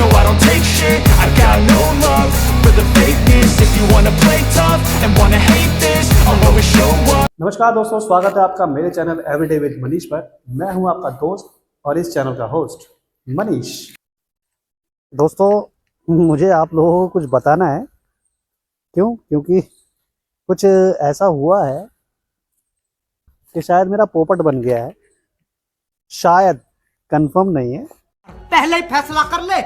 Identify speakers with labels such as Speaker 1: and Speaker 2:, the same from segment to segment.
Speaker 1: No, I don't take shit, I got no love for the fakeness. If you wanna play tough and wanna hate this, I'll always show up.
Speaker 2: नमस्कार दोस्तों, स्वागत है आपका मेरे channel everyday with Manish पर। मैं हूं आपका दोस्त और इस चैनल का होस्ट मनीष। दोस्तों, मुझे आप लोगों को कुछ बताना है। क्योंकि कुछ ऐसा हुआ है कि शायद मेरा पोपट बन गया है। शायद, कंफर्म नहीं है,
Speaker 3: पहले ही फैसला कर ले।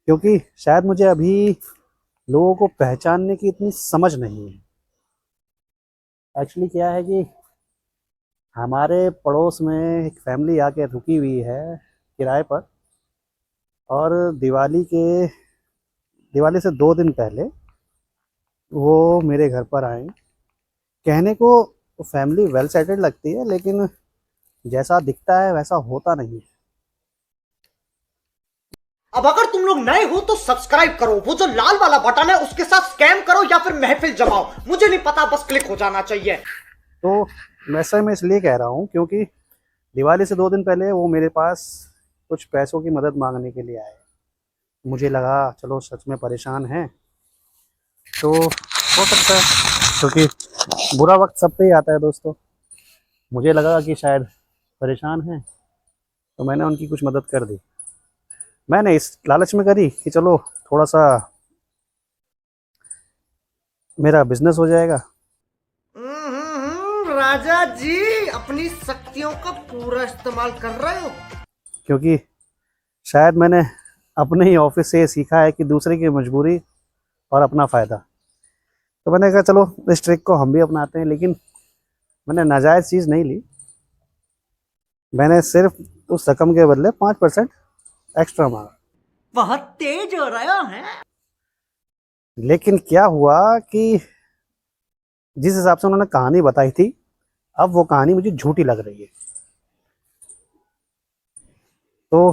Speaker 2: क्योंकि शायद मुझे अभी लोगों को पहचानने की इतनी समझ नहीं है। एक्चुअली क्या है कि हमारे पड़ोस में एक फैमिली आके रुकी हुई है किराए पर, और दिवाली से 2 दिन पहले वो मेरे घर पर आए। कहने को फैमिली वेल सेटल्ड लगती है, लेकिन जैसा दिखता है वैसा होता नहीं है।
Speaker 3: अब अगर तुम लोग नए हो तो सब्सक्राइब करो, वो जो लाल वाला बटन है उसके साथ स्कैम करो या फिर महफिल जमाओ, मुझे नहीं पता, बस क्लिक हो जाना चाहिए।
Speaker 2: तो वैसे मैं इसलिए कह रहा हूँ क्योंकि दिवाली से 2 दिन पहले वो मेरे पास कुछ पैसों की मदद मांगने के लिए आए। मुझे लगा चलो सच में परेशान हैं, तो हो सकता है, क्योंकि बुरा वक्त सब पे ही आता है दोस्तों। मुझे लगा कि शायद परेशान हैं, तो मैंने उनकी कुछ मदद कर दी। मैंने इस लालच में करी कि चलो थोड़ा सा मेरा बिजनेस हो जाएगा।
Speaker 3: राजा जी अपनी शक्तियों का पूरा इस्तेमाल कर रहे हो।
Speaker 2: क्योंकि शायद मैंने अपने ही ऑफिस से ये सीखा है कि दूसरे की मजबूरी और अपना फ़ायदा। तो मैंने कहा चलो इस ट्रिक को हम भी अपनाते हैं, लेकिन मैंने नाजायज़ चीज़ नहीं ली। मैंने सिर्फ उस रकम के बदले 5% एक्स्ट्रा मांगा।
Speaker 3: बहुत तेज हो रहा है।
Speaker 2: लेकिन क्या हुआ कि जिस हिसाब से उन्होंने कहानी बताई थी, अब वो कहानी मुझे झूठी लग रही है। तो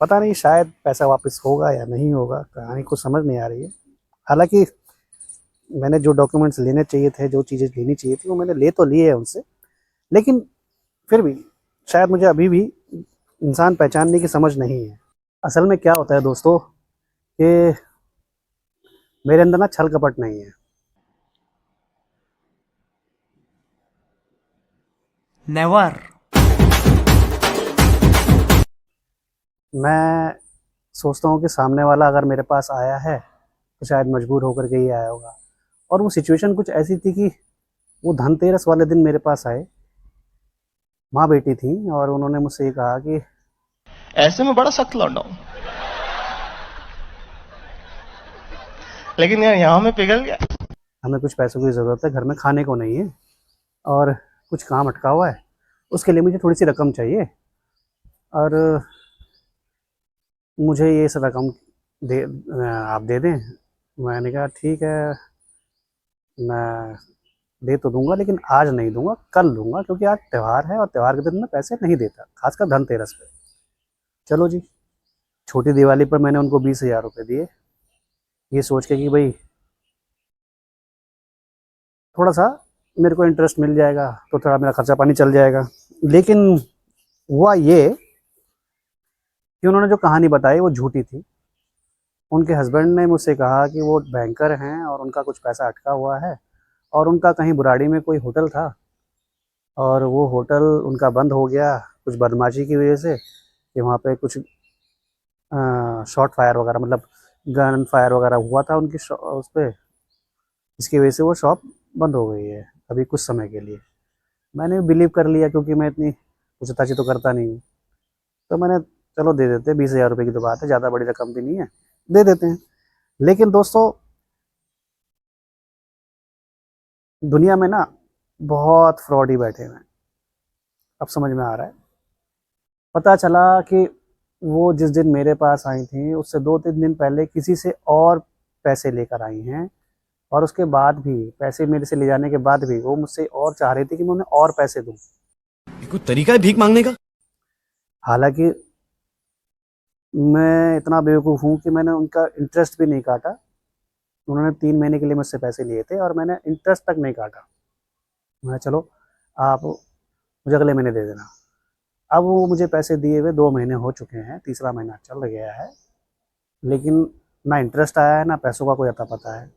Speaker 2: पता नहीं शायद पैसा वापस होगा या नहीं होगा, कहानी को समझ नहीं आ रही है। हालांकि मैंने जो डॉक्यूमेंट्स लेने चाहिए थे, जो चीज़ें लेनी चाहिए थी, वो मैंने ले तो लिए है उनसे, लेकिन फिर भी शायद मुझे अभी भी इंसान पहचानने की समझ नहीं है। असल में क्या होता है दोस्तों कि मेरे अंदर ना छल कपट नहीं है।
Speaker 3: नेवर।
Speaker 2: मैं सोचता हूँ कि सामने वाला अगर मेरे पास आया है तो शायद मजबूर होकर के ही आया होगा। और वो सिचुएशन कुछ ऐसी थी कि वो धनतेरस वाले दिन मेरे पास आए, माँ बेटी थी, और उन्होंने मुझसे ये कहा कि
Speaker 4: ऐसे में बड़ा सख्त लौंडा हूं, लेकिन यार यहाँ में पिघल गया।
Speaker 2: हमें कुछ पैसों की ज़रूरत है, घर में खाने को नहीं है और कुछ काम अटका हुआ है, उसके लिए मुझे थोड़ी सी रकम चाहिए, और मुझे ये सब रकम दे आप दे दें। मैंने कहा ठीक है, मैं दे तो दूंगा, लेकिन आज नहीं दूंगा, कल दूंगा, क्योंकि आज त्यौहार है और त्यौहार के दिन मैं पैसे नहीं देता, खासकर धनतेरस पे। चलो जी, छोटी दिवाली पर मैंने उनको 20,000 रुपये दिए, ये सोच के कि भाई थोड़ा सा मेरे को इंटरेस्ट मिल जाएगा तो थोड़ा मेरा खर्चा पानी चल जाएगा। लेकिन हुआ ये कि उन्होंने जो कहानी बताई वो झूठी थी। उनके हस्बैंड ने मुझसे कहा कि वो बैंकर हैं और उनका कुछ पैसा अटका हुआ है, और उनका कहीं बुराड़ी में कोई होटल था, और वो होटल उनका बंद हो गया कुछ बदमाशी की वजह से, कि वहाँ पे कुछ शॉट फायर वगैरह, मतलब गन फायर वगैरह हुआ था उनकी उस पर, इसकी वजह से वो शॉप बंद हो गई है अभी कुछ समय के लिए। मैंने बिलीव कर लिया, क्योंकि मैं इतनी पूछताछ तो करता नहीं हूँ, तो मैंने चलो दे देते, 20,000 रुपये की तो बात है, ज़्यादा बड़ी रकम भी नहीं है, दे देते हैं। लेकिन दोस्तों, दुनिया में ना बहुत फ्रॉडी बैठे हुए हैं, अब समझ में आ रहा है। पता चला कि वो जिस दिन मेरे पास आई थी उससे 2-3 दिन पहले किसी से और पैसे लेकर आई हैं, और उसके बाद भी, पैसे मेरे से ले जाने के बाद भी, वो मुझसे और चाह रही थी कि मैं उन्हें और पैसे दूं।
Speaker 5: ये कोई तरीका है भीख मांगने का?
Speaker 2: हालांकि मैं इतना बेवकूफ़ हूँ कि मैंने उनका इंटरेस्ट भी नहीं काटा। उन्होंने 3 महीने के लिए मुझसे पैसे लिए थे और मैंने इंटरेस्ट तक नहीं काटा। मैं चलो आप मुझे अगले महीने दे देना। अब वो मुझे पैसे दिए हुए 2 महीने हो चुके हैं, तीसरा महीना चल गया है, लेकिन ना इंटरेस्ट आया है ना पैसों का कोई अता पता है।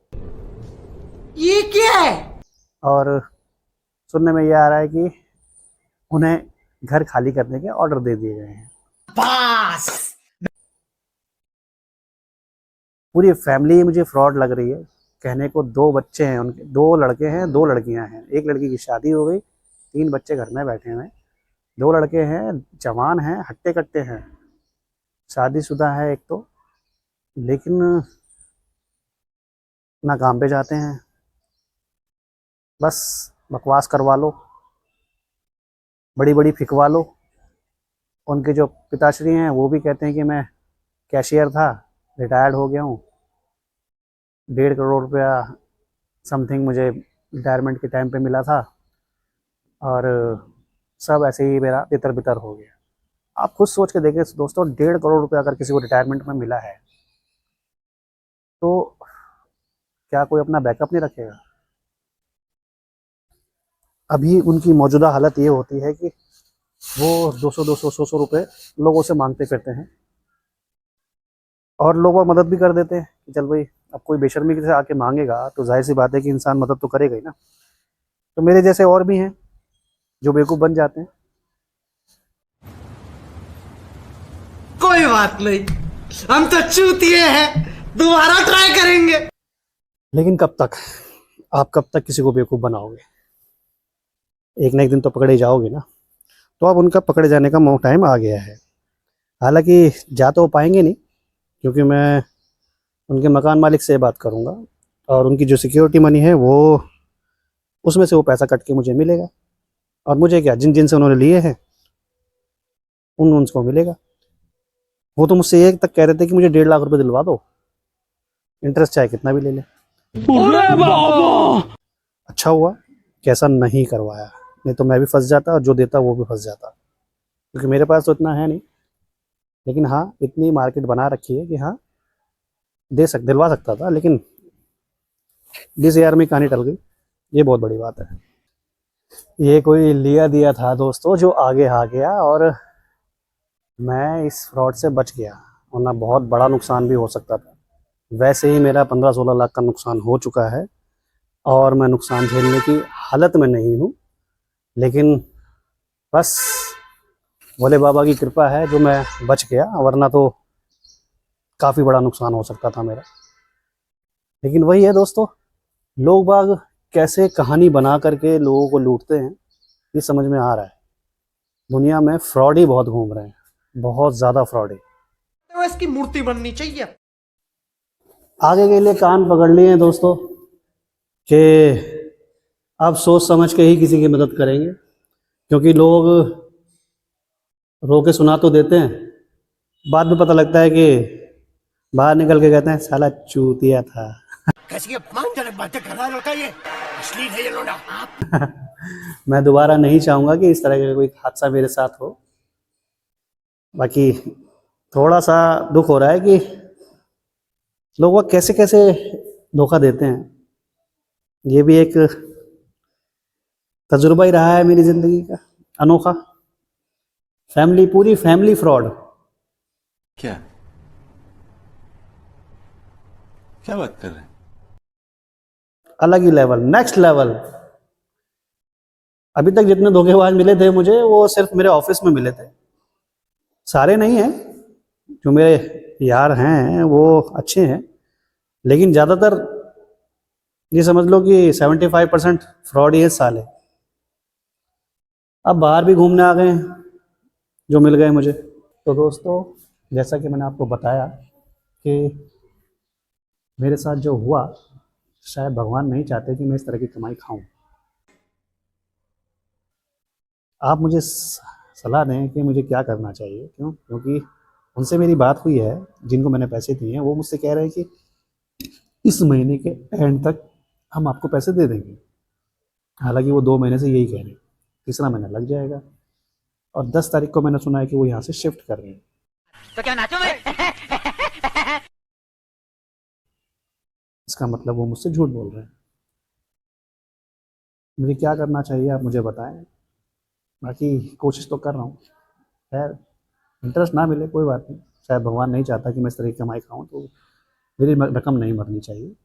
Speaker 3: ये क्या है?
Speaker 2: और सुनने में ये आ रहा है कि उन्हें घर खाली करने के ऑर्डर दे दिए गए हैं।
Speaker 3: बस
Speaker 2: पूरी फैमिली मुझे फ्रॉड लग रही है। कहने को 2 बच्चे हैं उनके, 2 लड़के हैं 2 लड़कियां हैं। एक लड़की की शादी हो गई, 3 बच्चे घर में बैठे हुए हैं। 2 लड़के हैं, जवान हैं, हट्टे कट्टे हैं, शादीशुदा है एक तो, लेकिन ना काम पे जाते हैं, बस बकवास करवा लो, बड़ी बड़ी फिकवा लो। उनके जो पिताश्री हैं वो भी कहते हैं कि मैं कैशियर था, रिटायर्ड हो गया हूँ, 1.5 करोड़ रुपया समथिंग मुझे रिटायरमेंट के टाइम पे मिला था, और सब ऐसे ही मेरा तितर बितर हो गया। आप खुद सोच के देखें दोस्तों, 1.5 करोड़ रुपया अगर किसी को रिटायरमेंट में मिला है तो क्या कोई अपना बैकअप नहीं रखेगा? अभी उनकी मौजूदा हालत ये होती है कि वो 200 100 रुपए लोगों से मांगते फिरते हैं, और लोग वो मदद भी कर देते हैं कि चल भाई, अब कोई बेशर्मी से आके मांगेगा तो जाहिर सी बात है कि इंसान मदद तो करेगा ही ना। तो मेरे जैसे और भी हैं जो बेवकूफ़ बन जाते हैं।
Speaker 3: कोई बात नहीं, हम तो चूतिए हैं, दोबारा ट्राई करेंगे।
Speaker 2: लेकिन कब तक, आप कब तक किसी को बेवकूफ़ बनाओगे? एक ना एक दिन तो पकड़े जाओगे ना। तो अब उनका पकड़े जाने का टाइम आ गया है। हालांकि जा तो वो पाएंगे नहीं, क्योंकि मैं उनके मकान मालिक से बात करूंगा, और उनकी जो सिक्योरिटी मनी है वो, उसमें से वो पैसा कट के मुझे मिलेगा, और मुझे क्या, जिन जिन से उन्होंने लिए हैं उन उनको मिलेगा। वो तो मुझसे ये तक कह रहे थे कि मुझे 1.5 लाख रुपए दिलवा दो, इंटरेस्ट चाहे कितना भी ले ले। अच्छा हुआ कैसा नहीं करवाया, नहीं तो मैं भी फंस जाता और जो देता वो भी फंस जाता, क्योंकि मेरे पास तो इतना है नहीं। लेकिन हाँ, इतनी मार्केट बना रखी है कि हाँ, दिलवा सकता था, लेकिन 20 हज़ार में कहानी टल गई। ये बहुत बड़ी बात है। ये कोई लिया दिया था दोस्तों जो आगे आ गया, और मैं इस फ्रॉड से बच गया, वरना बहुत बड़ा नुकसान भी हो सकता था। वैसे ही मेरा 15-16 लाख का नुकसान हो चुका है, और मैं नुकसान झेलने की हालत में नहीं हूँ। लेकिन बस भोले बाबा की कृपा है जो मैं बच गया, वरना तो काफ़ी बड़ा नुकसान हो सकता था मेरा। लेकिन वही है दोस्तों, लोग बाग कैसे कहानी बना करके लोगों को लूटते हैं, ये समझ में आ रहा है। दुनिया में फ्रॉड ही बहुत घूम रहे हैं, बहुत ज़्यादा फ्रॉड ही।
Speaker 3: तो इसकी मूर्ति बननी चाहिए।
Speaker 2: आगे के लिए कान पकड़ लिए हैं दोस्तों कि अब सोच समझ के ही किसी की मदद करेंगे, क्योंकि लोग रो के सुना तो देते हैं, बाद में पता लगता है कि बाहर निकल के कहते हैं साला चूतिया था।
Speaker 5: कैसी अपमानजनक बातें कर रहा है लड़का, ये अश्लील है ये लोड़ा।
Speaker 2: मैं दोबारा नहीं चाहूँगा कि इस तरह का कोई हादसा मेरे साथ हो। बाकी थोड़ा सा दुख हो रहा है कि लोग कैसे कैसे धोखा देते हैं। ये भी एक तजुर्बा ही रहा है मेरी ज़िंदगी का अनोखा। फैमिली, पूरी फैमिली फ्रॉड।
Speaker 6: क्या क्या बात कर रहे हैं?
Speaker 2: अलग ही लेवल, नेक्स्ट लेवल। अभी तक जितने धोखेबाज मिले थे मुझे, वो सिर्फ मेरे ऑफिस में मिले थे। सारे नहीं हैं, जो मेरे यार हैं वो अच्छे हैं, लेकिन ज़्यादातर ये समझ लो कि 75% फ्रॉड ही है साले। अब बाहर भी घूमने आ गए हैं जो मिल गए मुझे। तो दोस्तों, जैसा कि मैंने आपको बताया कि मेरे साथ जो हुआ, शायद भगवान नहीं चाहते कि मैं इस तरह की कमाई खाऊं। आप मुझे सलाह दें कि मुझे क्या करना चाहिए। क्योंकि उनसे मेरी बात हुई है, जिनको मैंने पैसे दिए हैं, वो मुझसे कह रहे हैं कि इस महीने के एंड तक हम आपको पैसे दे देंगे। हालांकि वो 2 महीने से यही कह रहे हैं, तीसरा महीना लग जाएगा, और 10 तारीख को मैंने सुना है कि वो यहाँ से शिफ्ट कर रहे हैं।
Speaker 3: तो क्या नाचो मैं?
Speaker 2: इसका मतलब वो मुझसे झूठ बोल रहे हैं। मुझे क्या करना चाहिए आप मुझे बताएं। बाकी कोशिश तो कर रहा हूँ। खैर, इंटरेस्ट ना मिले कोई बात नहीं, शायद भगवान नहीं चाहता कि मैं इस तरह की कमाई खाऊं, तो मेरी रकम नहीं मरनी चाहिए।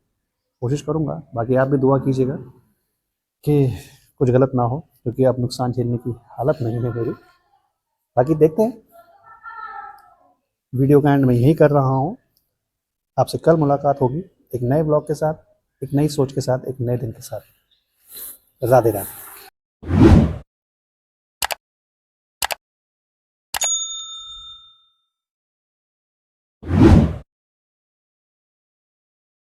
Speaker 2: कोशिश करूंगा। बाकी आप भी दुआ कीजिएगा कि कुछ गलत ना हो, क्योंकि अब नुकसान झेलने की हालत नहीं है मेरी। बाकी देखते हैं, वीडियो का एंड मैं यही कर रहा हूँ। आपसे कल मुलाकात होगी एक नए ब्लॉग के साथ, एक नई सोच के साथ, एक नए दिन के साथ। राधे राधे।